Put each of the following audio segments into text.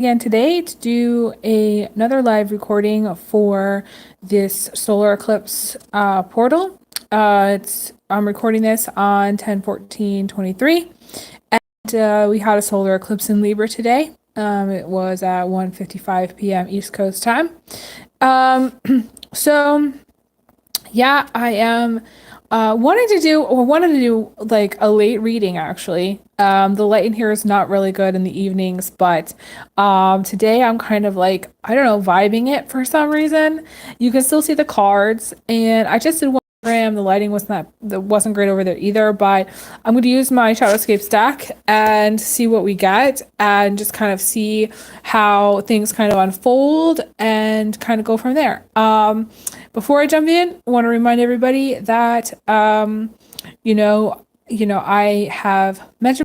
again today to do another live recording for this solar eclipse portal. I'm recording this on 10/14/23, and we had a solar eclipse in Libra today. It was at 1:55 p.m. East Coast time. Um, so yeah, I am wanted to do like a late reading actually. The light in here is not really good in the evenings, but today I'm kind of like, I don't know, vibing it for some reason. You can still see the cards, and I just did one program. The lighting wasn't great over there either, but I'm going to use my Shadowscape stack and see what we get and just kind of see how things kind of unfold and kind of go from there. Before I jump in, I want to remind everybody that I have mentioned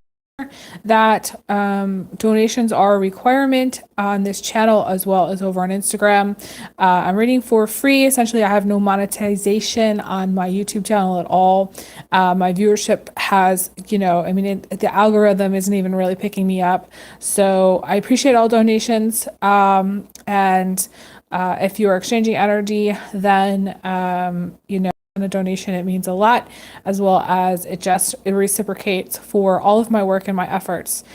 that donations are a requirement on this channel as well as over on Instagram. I'm reading for free. Essentially, I have no monetization on my YouTube channel at all. My viewership has, the algorithm isn't even really picking me up. So I appreciate all donations. And if you are exchanging energy, then, a donation, it means a lot, as well as it reciprocates for all of my work and my efforts.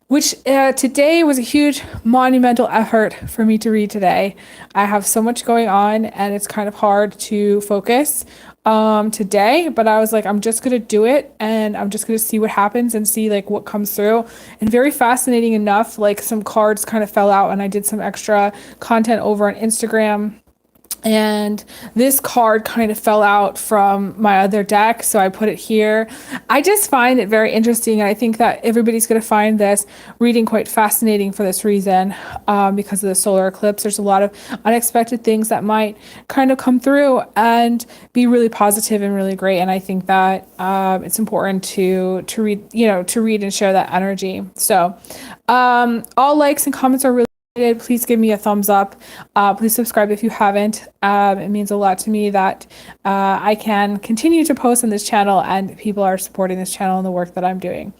Which today was a huge monumental effort for me to read today. I have so much going on and it's kind of hard to focus today, but I was like, I'm just gonna do it and I'm just gonna see what happens and see like what comes through. And very fascinating enough, like some cards kind of fell out and I did some extra content over on Instagram, and this card kind of fell out from my other deck, so I put it here. I just find it very interesting, and I think that everybody's going to find this reading quite fascinating for this reason, because of the solar eclipse. There's a lot of unexpected things that might kind of come through and be really positive and really great, and I think that it's important to read, to read and share that energy. So all likes and comments are really, please give me a thumbs up. Please subscribe if you haven't. It means a lot to me that I can continue to post on this channel and people are supporting this channel and the work that I'm doing.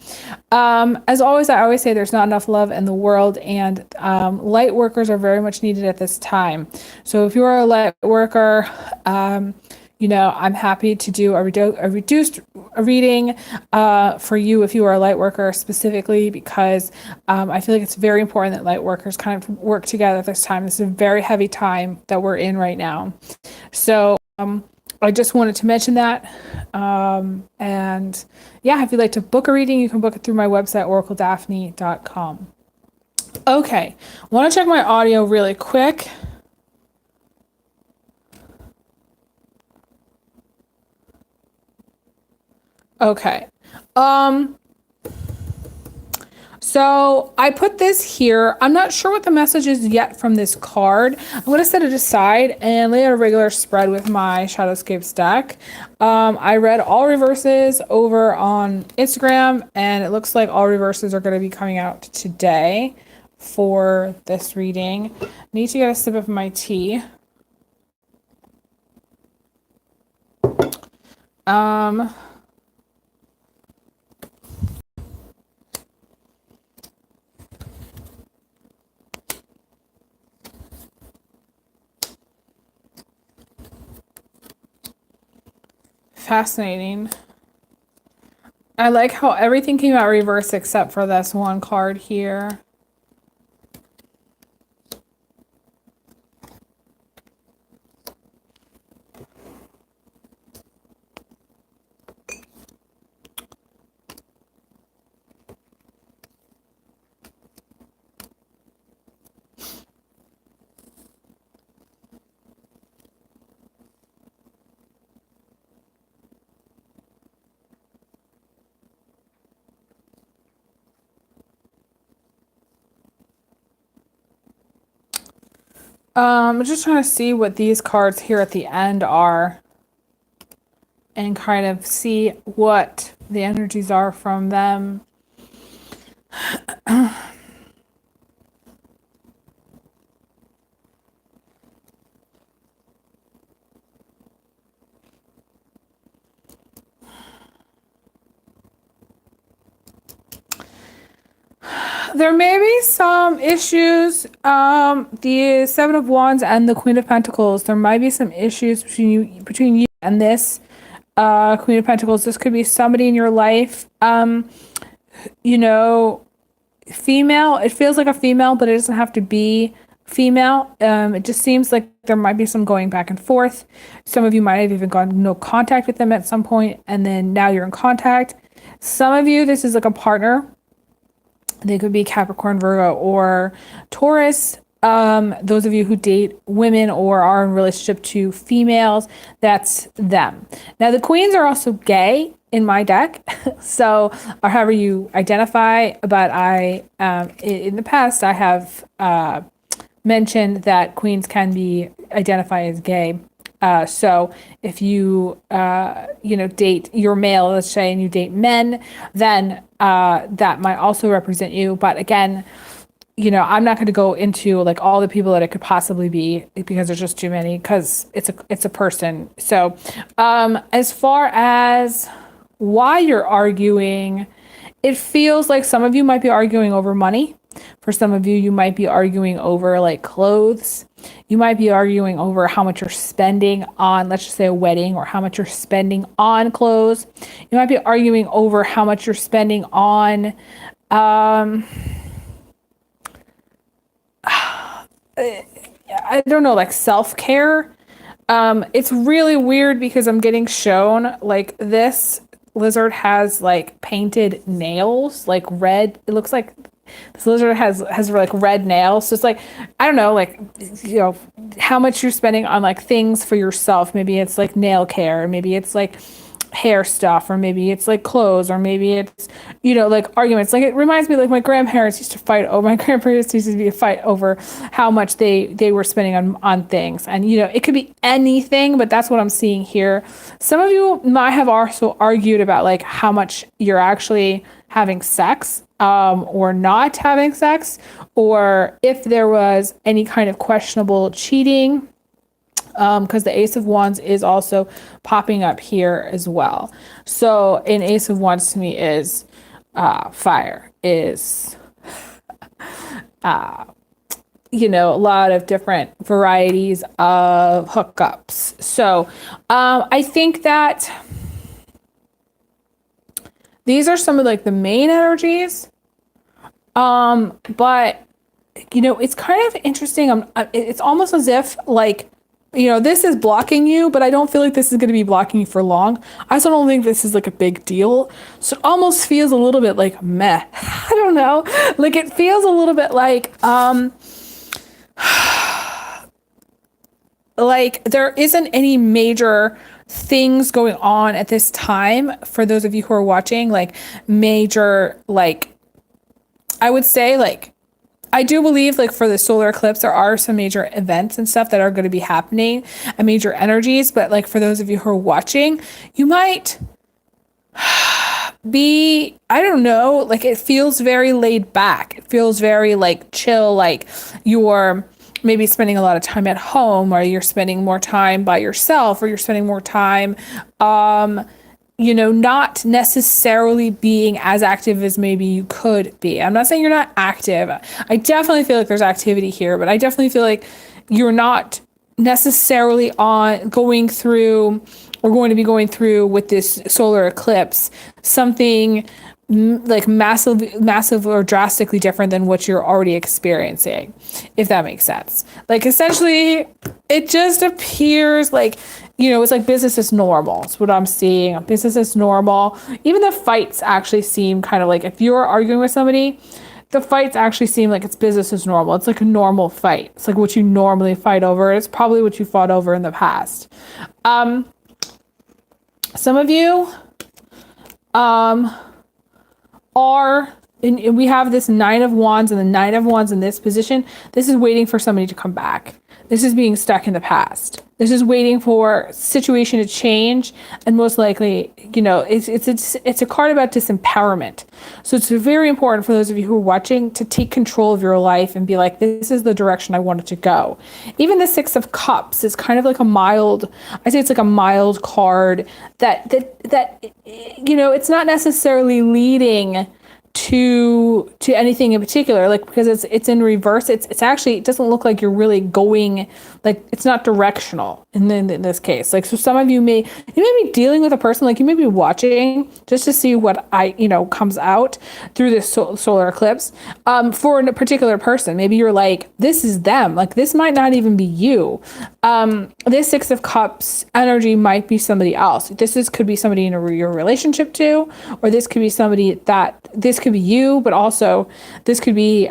As always, I always say there's not enough love in the world, and light workers are very much needed at this time. So if you are a light worker, I'm happy to do a reduced reading for you if you are a light worker specifically, because I feel like it's very important that light workers kind of work together at this time. This is a very heavy time that we're in right now. So I just wanted to mention that. And yeah, if you'd like to book a reading, you can book it through my website, oracledaphne.com. Okay, want to check my audio really quick. Okay. So I put this here. I'm not sure what the message is yet from this card. I'm going to set it aside and lay out a regular spread with my Shadowscape stack. I read all reverses over on Instagram, and it looks like all reverses are going to be coming out today for this reading. Need to get a sip of my tea. Fascinating. I like how everything came out reversed except for this one card here. I'm just trying to see what these cards here at the end are and kind of see what the energies are from them. There may be some issues. The Seven of Wands and the Queen of Pentacles. There might be some issues between you and this Queen of Pentacles. This could be somebody in your life. You know, female. It feels like a female, but it doesn't have to be female. It just seems like there might be some going back and forth. Some of you might have even gotten no contact with them at some point, and then now you're in contact. Some of you, this is like a partner. They could be Capricorn, Virgo, or Taurus. Those of you who date women or are in relationship to females, that's them. Now, the queens are also gay in my deck, so or however you identify. But I, in the past, I have mentioned that queens can be identified as gay. So if you, date your male, let's say, and you date men, then that might also represent you. But again, I'm not going to go into like all the people that it could possibly be because there's just too many, because it's a person. So as far as why you're arguing, it feels like some of you might be arguing over money. For some of you, you might be arguing over like clothes. You might be arguing over how much you're spending on, let's just say, a wedding, or how much you're spending on clothes. You might be arguing over how much you're spending on, I don't know, like self-care. It's really weird because I'm getting shown like this lizard has like painted nails, like red. It looks like this lizard has like red nails. So it's like, I don't know, like, how much you're spending on like things for yourself. Maybe it's like nail care, maybe it's like hair stuff, or maybe it's like clothes, or maybe it's, like arguments. Like, it reminds me, like, my grandparents used to fight over, my grandparents used to be a fight over how much they were spending on things. And, it could be anything, but that's what I'm seeing here. Some of you might have also argued about like how much you're actually having sex, or not having sex, or if there was any kind of questionable cheating, because the Ace of Wands is also popping up here as well. So an Ace of Wands to me is fire, is a lot of different varieties of hookups. So I think that these are some of like the main energies. But it's kind of interesting. It's almost as if like, this is blocking you, but I don't feel like this is going to be blocking you for long. I also don't think this is like a big deal. So it almost feels a little bit like meh. I don't know. Like, it feels a little bit like, like there isn't any major things going on at this time for those of you who are watching, like major, like, I would say, like, I do believe, like, for the solar eclipse, there are some major events and stuff that are going to be happening, and major energies. But like, for those of you who are watching, you might be, I don't know, like, it feels very laid back. It feels very like chill, like you're maybe spending a lot of time at home, or you're spending more time by yourself, or you're spending more time, not necessarily being as active as maybe you could be. I'm not saying you're not active. I definitely feel like there's activity here, but I definitely feel like you're not necessarily going to be going through with this solar eclipse something like massive or drastically different than what you're already experiencing, if that makes sense. Like, essentially, it just appears like, it's like business as normal. It's what I'm seeing. Business as normal. Even the fights actually seem kind of like, if you're arguing with somebody, the fights actually seem like it's business as normal. It's like a normal fight. It's like what you normally fight over. It's probably what you fought over in the past. Some of you are, and we have this Nine of Wands, and the Nine of Wands in this position. This is waiting for somebody to come back. This is being stuck in the past. This is waiting for situation to change, and most likely, it's a card about disempowerment. So it's very important for those of you who are watching to take control of your life and be like, this is the direction I want it to go. Even the Six of Cups is kind of like it's like a mild card that it's not necessarily leading to anything in particular, like, because it's in reverse. It's actually, it doesn't look like you're really going, like, it's not directional in this case. Like, so some of you may be dealing with a person, like, you may be watching just to see what comes out through this solar eclipse for a particular person. Maybe you're like, this is them, like, this might not even be you. This Six of Cups energy might be somebody else. Could be somebody in your relationship to, or this could be somebody this could be you, but also this could be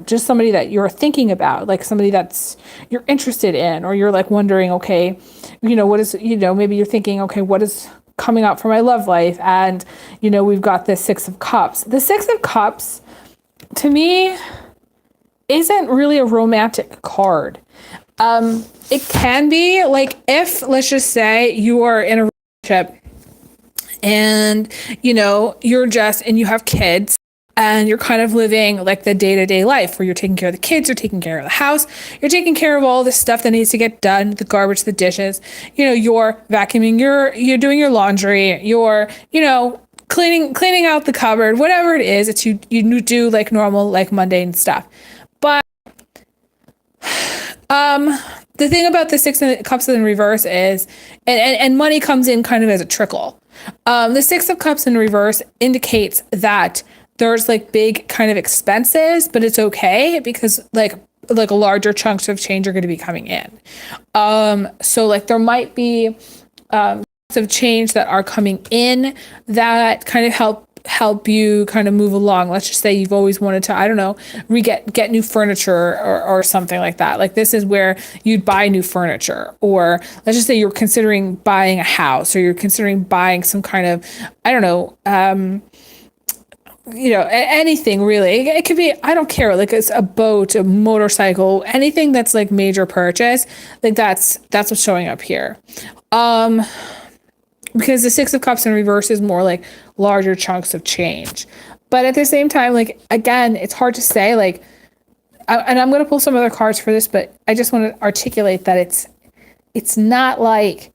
just somebody that you're thinking about, like somebody that's you're interested in, or you're like wondering, okay, what is, maybe you're thinking, okay, what is coming up for my love life? And, we've got this Six of Cups. The Six of Cups, to me, isn't really a romantic card. It can be, like, if, let's just say, you are in a relationship and, and you have kids and you're kind of living like the day-to-day life where you're taking care of the kids, you're taking care of the house, you're taking care of all the stuff that needs to get done, the garbage, the dishes, you're vacuuming, you're doing your laundry, you're, cleaning out the cupboard, whatever it is, it's you do like normal, like mundane stuff. But the thing about the Six of Cups in reverse is, and money comes in kind of as a trickle. The Six of Cups in reverse indicates that there's like big kind of expenses, but it's okay because like larger chunks of change are going to be coming in. So like there might be of change that are coming in that kind of help you kind of move along. Let's just say you've always wanted to, I don't know, get new furniture or something like that. Like this is where you'd buy new furniture, or let's just say you're considering buying a house, or you're considering buying some kind of, I don't know, anything really. It could be, I don't care, like it's a boat, a motorcycle, anything that's like major purchase. Like that's what's showing up here. Because the Six of Cups in reverse is more like larger chunks of change. But at the same time, like, again, it's hard to say, like, and I'm going to pull some other cards for this, but I just want to articulate that it's not like,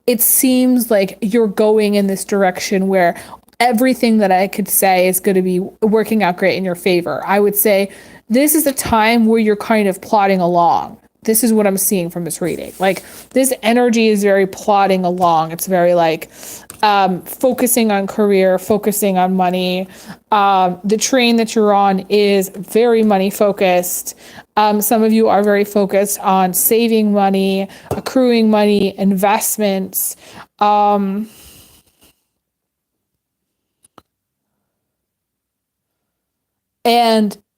it seems like you're going in this direction where everything that I could say is going to be working out great in your favor. I would say this is a time where you're kind of plodding along. This is what I'm seeing from this reading. Like, this energy is very plodding along. It's very like focusing on career, focusing on money. The train that you're on is very money focused. Some of you are very focused on saving money, accruing money, investments.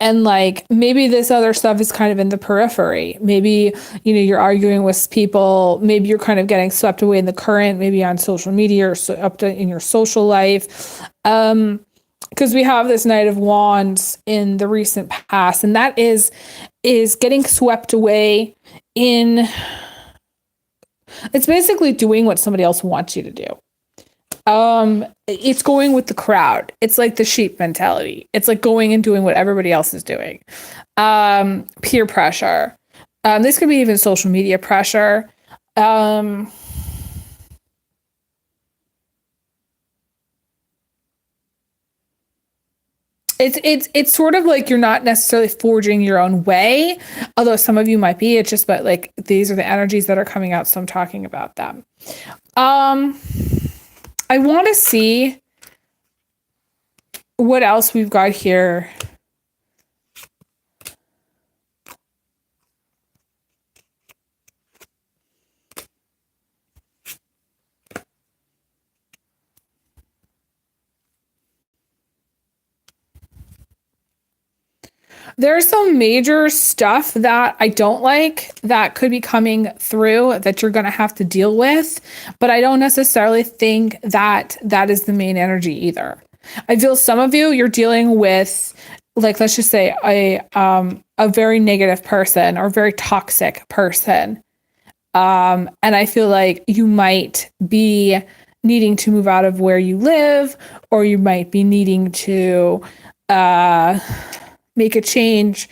And like, maybe this other stuff is kind of in the periphery. Maybe, you're arguing with people. Maybe you're kind of getting swept away in the current, maybe on social media or in your social life. Because we have this Knight of Wands in the recent past, and that is getting swept away in, it's basically doing what somebody else wants you to do. It's going with the crowd. It's like the sheep mentality. It's like going and doing what everybody else is doing. Peer pressure. This could be even social media pressure. It's sort of like you're not necessarily forging your own way, although some of you might be. It's just, but like, these are the energies that are coming out, so I'm talking about them. I want to see what else we've got here. There's some major stuff that I don't like that could be coming through that you're going to have to deal with, but I don't necessarily think that is the main energy either. I feel some of you're dealing with, like, let's just say a very negative person or very toxic person. And I feel like you might be needing to move out of where you live, or you might be needing to, make a change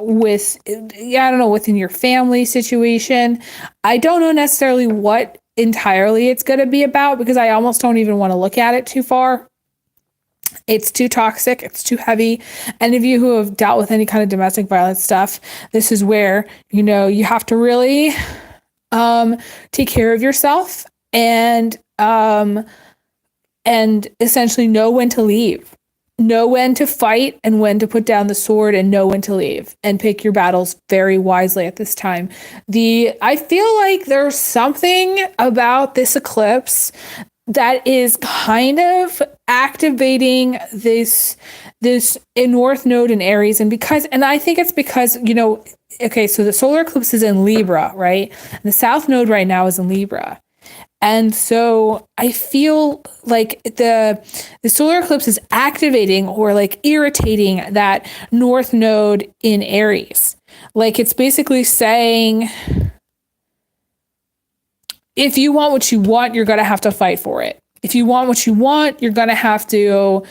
within your family situation. I don't know necessarily what entirely it's going to be about, because I almost don't even want to look at it too far. It's too toxic. It's too heavy. Any of you who have dealt with any kind of domestic violence stuff, this is where, you have to really take care of yourself and essentially know when to leave, know when to fight and when to put down the sword, and know when to leave, and pick your battles very wisely at this time. I feel like there's something about this eclipse that is kind of activating this North Node in Aries, and I think it's because, okay, so the solar eclipse is in Libra, right? And the South Node right now is in Libra. And so I feel like the solar eclipse is activating or like irritating that North Node in Aries. Like, it's basically saying, if you want what you want, you're going to have to fight for it. If you want what you want, you're going to have to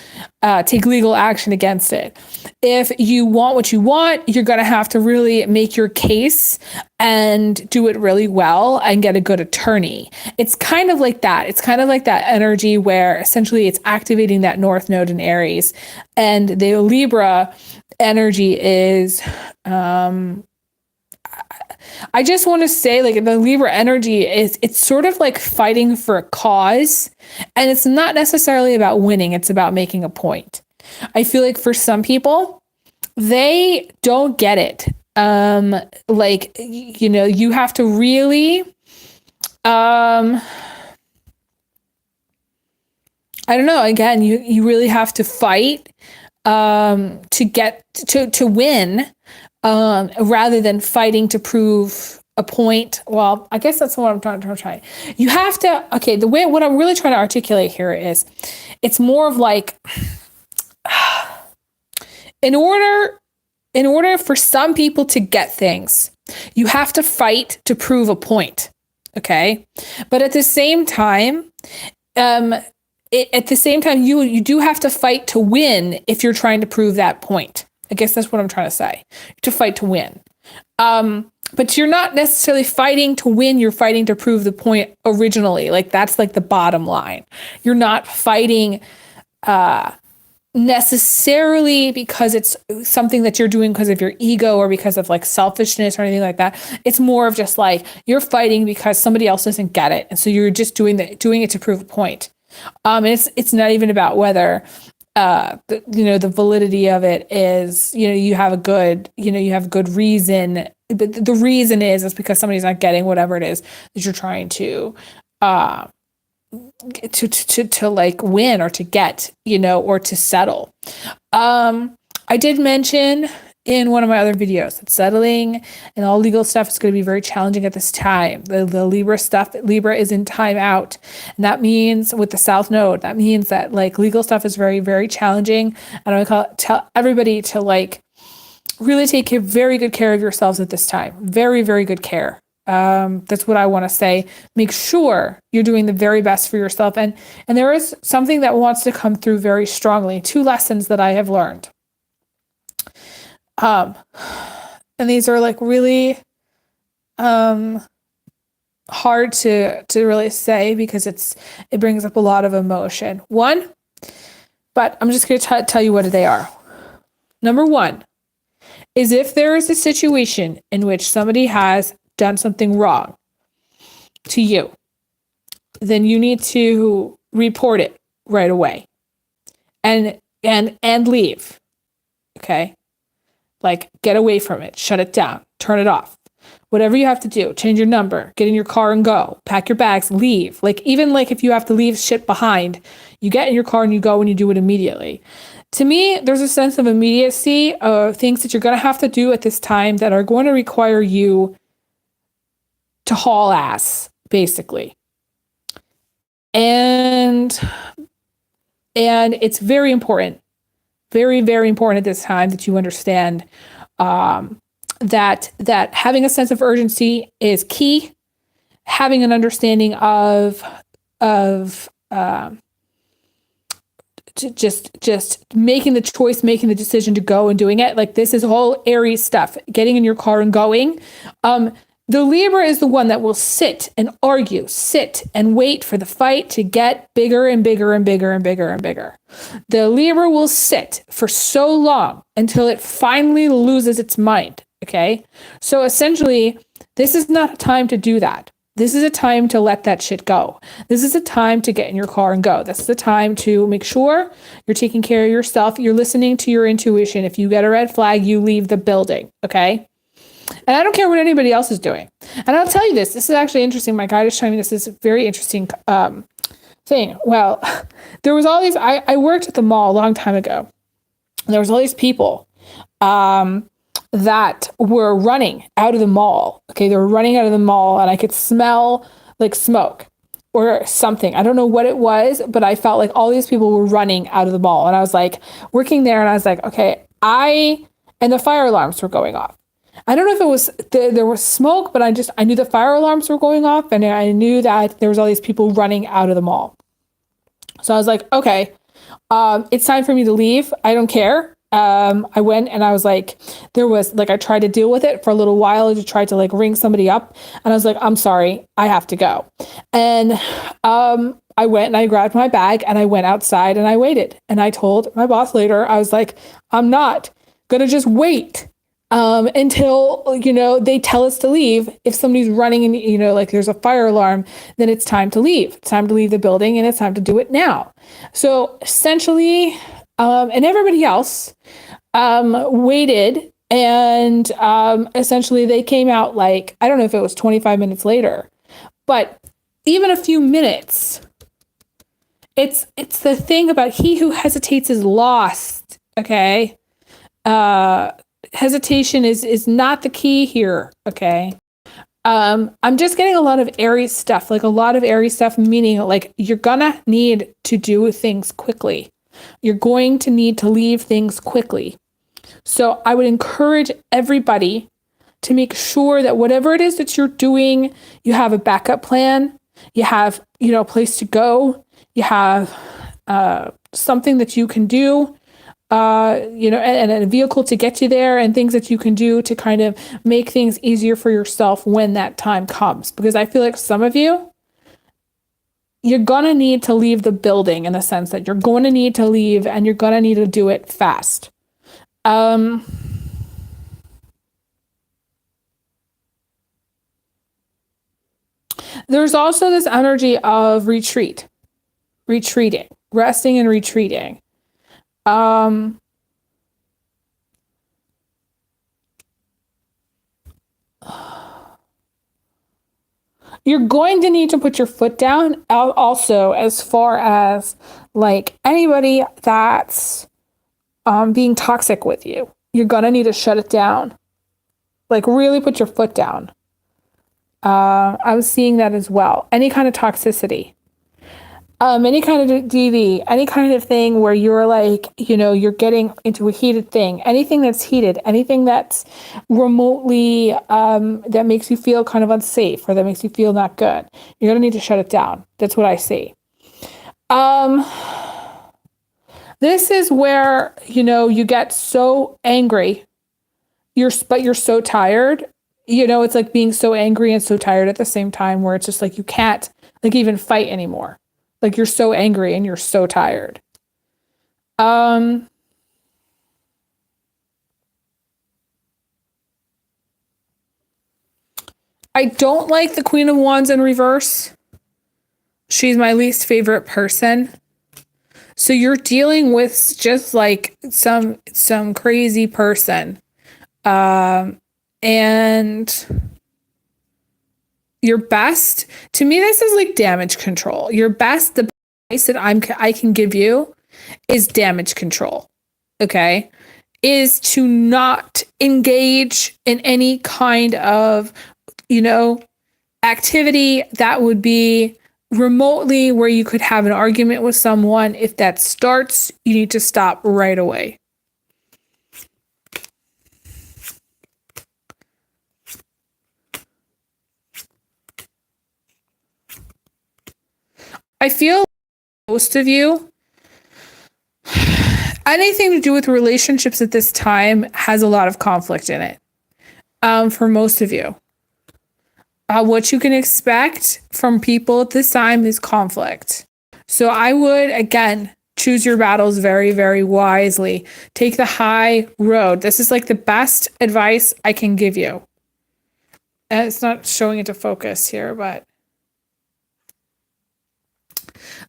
take legal action against it. If you want what you want, you're going to have to really make your case and do it really well and get a good attorney. It's kind of like that. It's kind of like that energy where essentially it's activating that North Node in Aries. And the Libra energy is... I just want to say, like, the Libra energy it's sort of like fighting for a cause, and it's not necessarily about winning. It's about making a point. I feel like for some people, they don't get it. You have to really, I don't know. Again, you really have to fight, to get to win. Rather than fighting to prove a point. Well, I guess that's what I'm trying to try. You have to, okay, what I'm really trying to articulate here is, it's more of like, in order for some people to get things, you have to fight to prove a point. Okay. But at the same time, you do have to fight to win if you're trying to prove that point. I guess that's what I'm trying to say. To fight to win. But you're not necessarily fighting to win. You're fighting to prove the point originally. Like, that's like the bottom line. You're not fighting necessarily because it's something that you're doing because of your ego or because of like selfishness or anything like that. It's more of just like, you're fighting because somebody else doesn't get it. And so you're just doing it to prove a point. And it's not even about whether... the validity of it is, you have a good reason, but the reason is because somebody's not getting whatever it is that you're trying to like win or to get, or to settle. I did mention in one of my other videos that settling and all legal stuff is going to be very challenging at this time. The Libra stuff, Libra is in time out. And that means with the South Node, that means that like legal stuff is very, very challenging. And I tell everybody to like really take very good care of yourselves at this time. Very, very good care. That's what I want to say. Make sure you're doing the very best for yourself. And there is something that wants to come through very strongly. 2 lessons that I have learned. And these are like really hard to really say because it brings up a lot of emotion. One, but I'm just going to tell you what they are. Number 1 is, if there is a situation in which somebody has done something wrong to you, then you need to report it right away and leave. Okay. Like, get away from it, shut it down, turn it off. Whatever you have to do, change your number, get in your car and go, pack your bags, leave. Like, even like if you have to leave shit behind, you get in your car and you go and you do it immediately. To me, there's a sense of immediacy of things that you're going to have to do at this time that are going to require you to haul ass, basically. And it's very important. Very, very important at this time that you understand that having a sense of urgency is key. Having an understanding of just making the choice, making the decision to go and doing it. Like, this is whole Aries stuff. Getting in your car and going. The Libra is the one that will sit and argue, sit and wait for the fight to get bigger and bigger and bigger and bigger and bigger. The Libra will sit for so long until it finally loses its mind. Okay. So essentially, this is not a time to do that. This is a time to let that shit go. This is a time to get in your car and go. This is a time to make sure you're taking care of yourself. You're listening to your intuition. If you get a red flag, you leave the building. Okay. And I don't care what anybody else is doing. And I'll tell you this. This is actually interesting. My guide is showing me this very interesting thing. Well, there was all these, I worked at the mall a long time ago. And there was all these people that were running out of the mall. Okay, they were running out of the mall and I could smell like smoke or something. I don't know what it was, but I felt like all these people were running out of the mall. And I was like working there and I was like, okay, and the fire alarms were going off. I don't know if it was, there was smoke, but I knew the fire alarms were going off and I knew that there was all these people running out of the mall. So I was like, okay, it's time for me to leave. I don't care. I went and I was like, I tried to deal with it for a little while. I tried to like ring somebody up and I was like, I'm sorry, I have to go. And, I went and I grabbed my bag and I went outside and I waited. And I told my boss later, I was like, I'm not gonna just wait, until, they tell us to leave. If somebody's running and, like there's a fire alarm, then it's time to leave. It's time to leave the building and it's time to do it now. So essentially, and everybody else waited and essentially they came out like, I don't know if it was 25 minutes later, but even a few minutes, it's the thing about he who hesitates is lost. Okay. Hesitation is not the key here. Okay. I'm just getting a lot of Aries stuff, meaning like you're gonna need to do things quickly. You're going to need to leave things quickly. So I would encourage everybody to make sure that whatever it is that you're doing, you have a backup plan, you have, a place to go, you have something that you can do, and a vehicle to get you there and things that you can do to kind of make things easier for yourself when that time comes. Because I feel like some of you, you're going to need to leave the building in the sense that you're going to need to leave and you're going to need to do it fast. There's also this energy of retreating, resting and retreating. You're going to need to put your foot down also as far as like anybody that's being toxic with you. You're going to need to shut it down. Like really put your foot down. I was seeing that as well. Any kind of toxicity. Any kind of DV, any kind of thing where you're like, you're getting into a heated thing, anything that's heated, anything that's remotely, that makes you feel kind of unsafe or that makes you feel not good. You're going to need to shut it down. That's what I see. This is where, you get so angry, but you're so tired, it's like being so angry and so tired at the same time where it's just like, you can't like even fight anymore. Like you're so angry and you're so tired. I don't like the Queen of Wands in reverse. She's my least favorite person. So you're dealing with just like some crazy person. And your best, to me, this is like damage control. Your best, the advice that I can give you is damage control. Okay. Is to not engage in any kind of, activity that would be remotely where you could have an argument with someone. If that starts, you need to stop right away. I feel most of you, anything to do with relationships at this time has a lot of conflict in it. For most of you. What you can expect from people at this time is conflict. So I would, again, choose your battles very, very wisely. Take the high road. This is like the best advice I can give you. And it's not showing it to focus here, but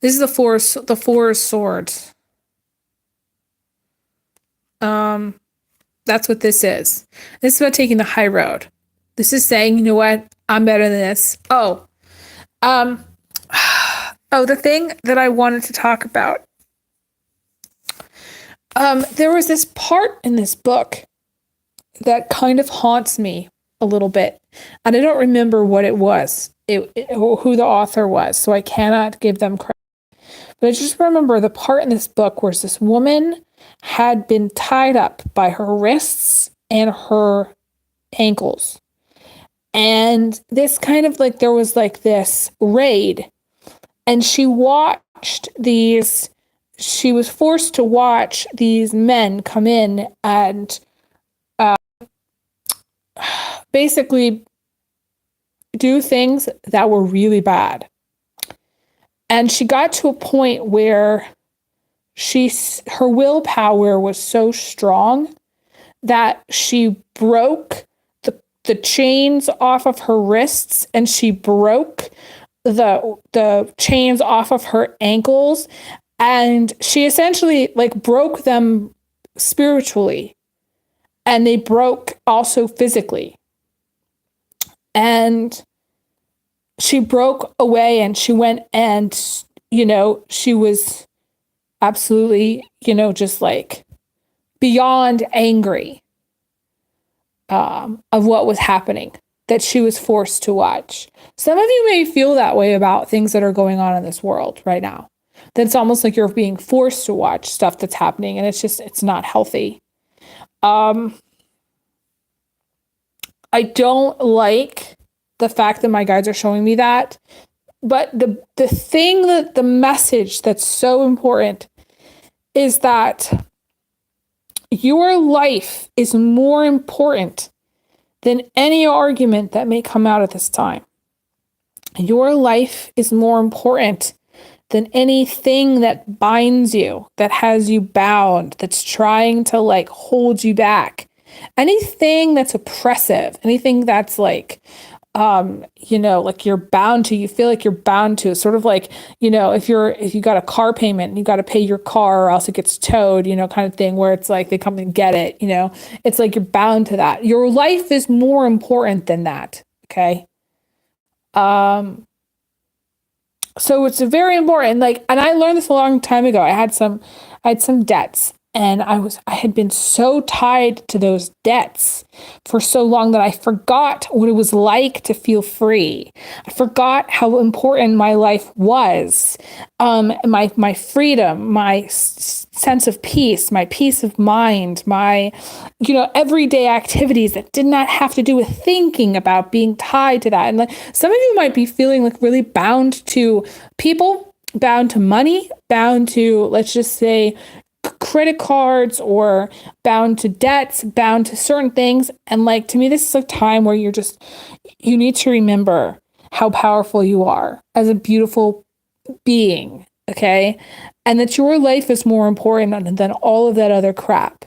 this is the four of swords. That's what this is. This is about taking the high road. This is saying, you know what? I'm better than this. The thing that I wanted to talk about. There was this part in this book that kind of haunts me a little bit. And I don't remember what it was, who the author was, so I cannot give them credit. But I just remember the part in this book where this woman had been tied up by her wrists and her ankles. And this kind of like, there was like this raid. And she was forced to watch these men come in and basically do things that were really bad. And she got to a point where her willpower was so strong that she broke the chains off of her wrists, and she broke the chains off of her ankles, and she essentially like broke them spiritually, and they broke also physically. And she broke away, and she went, and she was absolutely just like beyond angry of what was happening, that she was forced to watch. Some of you may feel that way about things that are going on in this world right now. That it's almost like you're being forced to watch stuff that's happening, and it's not healthy. I don't like the fact that my guides are showing me that, but the message that's so important is that your life is more important than any argument that may come out at this time. Your life is more important than anything that binds you, that has you bound, that's trying to like hold you back. Anything that's oppressive, anything that's like, like you're bound to, you feel like you're bound to, sort of like, if you got a car payment and you got to pay your car or else it gets towed, kind of thing, where it's like they come and get it, it's like you're bound to that. Your life is more important than that. Okay. So it's very important. Like, and I learned this a long time ago. I had some debts, and I had been so tied to those debts for so long that I forgot what it was like to feel free. I forgot how important my life was, my freedom, my sense of peace, my peace of mind, my, everyday activities that did not have to do with thinking about being tied to that. And like, some of you might be feeling like really bound to people, bound to money, bound to, let's just say, credit cards, or bound to debts, bound to certain things. And like, to me, this is a time where you need to remember how powerful you are as a beautiful being. Okay. And that your life is more important than all of that other crap,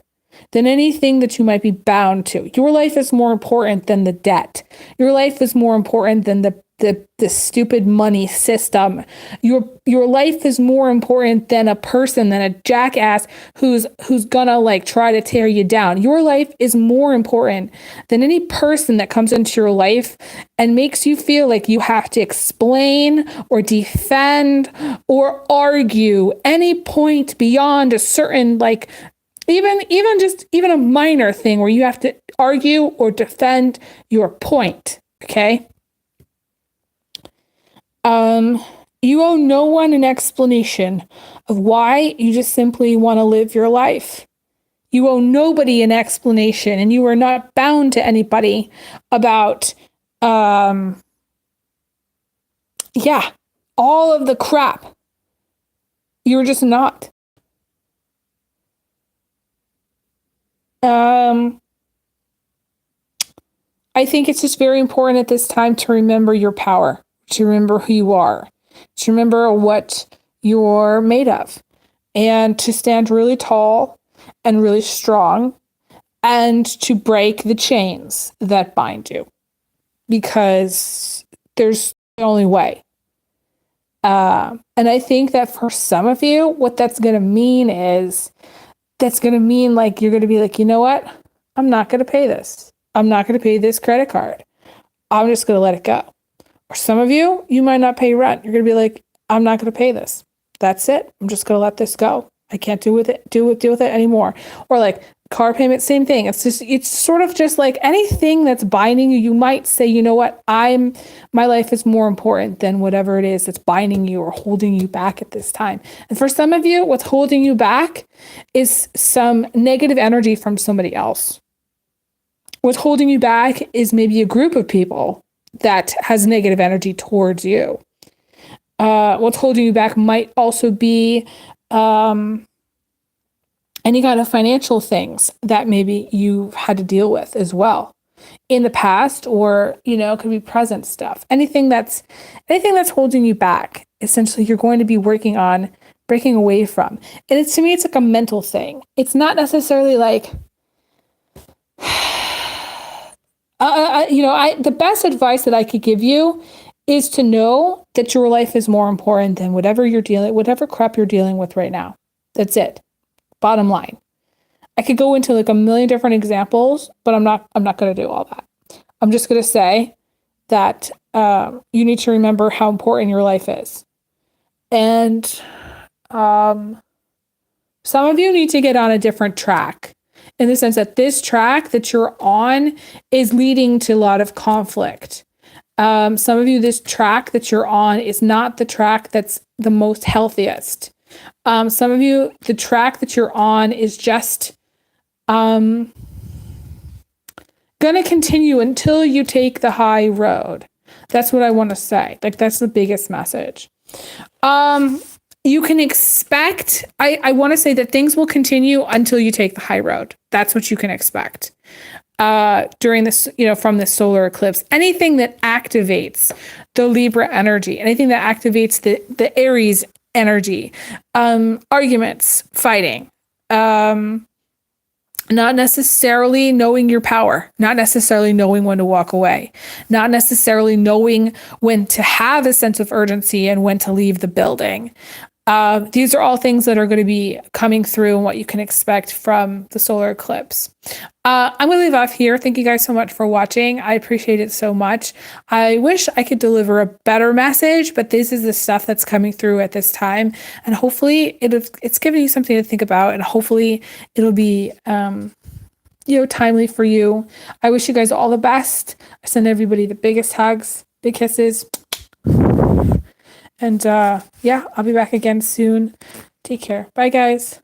than anything that you might be bound to. Your life is more important than the debt. Your life is more important than the stupid money system. Your life is more important than a person, than a jackass who's gonna like try to tear you down. Your life is more important than any person that comes into your life and makes you feel like you have to explain or defend or argue any point beyond a certain, like, even a minor thing where you have to argue or defend your point. Okay. You owe no one an explanation of why you just simply want to live your life. You owe nobody an explanation, and you are not bound to anybody about, all of the crap. You're just not. I think it's just very important at this time to remember your power, to remember who you are, to remember what you're made of, and to stand really tall and really strong, and to break the chains that bind you, because there's the only way. And I think that for some of you, what that's going to mean is, that's going to mean like, you're going to be like, you know what? I'm not going to pay this. I'm not going to pay this credit card. I'm just going to let it go. Or some of you, you might not pay rent. You're going to be like, I'm not going to pay this. That's it. I'm just going to let this go. I can't deal with it anymore. Or like car payment, same thing. It's sort of just like anything that's binding you. You might say, you know what? My life is more important than whatever it is that's binding you or holding you back at this time. And for some of you, what's holding you back is some negative energy from somebody else. What's holding you back is maybe a group of people that has negative energy towards you. What's holding you back might also be any kind of financial things that maybe you've had to deal with as well in the past, or, it could be present stuff. Anything that's holding you back, essentially, you're going to be working on breaking away from. And to me, it's like a mental thing. It's not necessarily like, the best advice that I could give you is to know that your life is more important than whatever crap you're dealing with right now. That's it. Bottom line. I could go into like a million different examples, but I'm not going to do all that. I'm just going to say that you need to remember how important your life is. And some of you need to get on a different track, in the sense that this track that you're on is leading to a lot of conflict. Some of you, this track that you're on is not the track that's the most healthiest. Some of you, the track that you're on is just going to continue until you take the high road. That's what I want to say. Like, that's the biggest message. You can expect, I want to say that things will continue until you take the high road. That's what you can expect. During this, from this solar eclipse, anything that activates the Libra energy, anything that activates the Aries energy, arguments, fighting, not necessarily knowing your power, not necessarily knowing when to walk away, not necessarily knowing when to have a sense of urgency and when to leave the building. These are all things that are going to be coming through and what you can expect from the solar eclipse. I'm going to leave off here. Thank you guys so much for watching. I appreciate it so much. I wish I could deliver a better message, but this is the stuff that's coming through at this time. And hopefully it's giving you something to think about, and hopefully it'll be, timely for you. I wish you guys all the best. I send everybody the biggest hugs, big kisses. And I'll be back again soon. Take care. Bye, guys.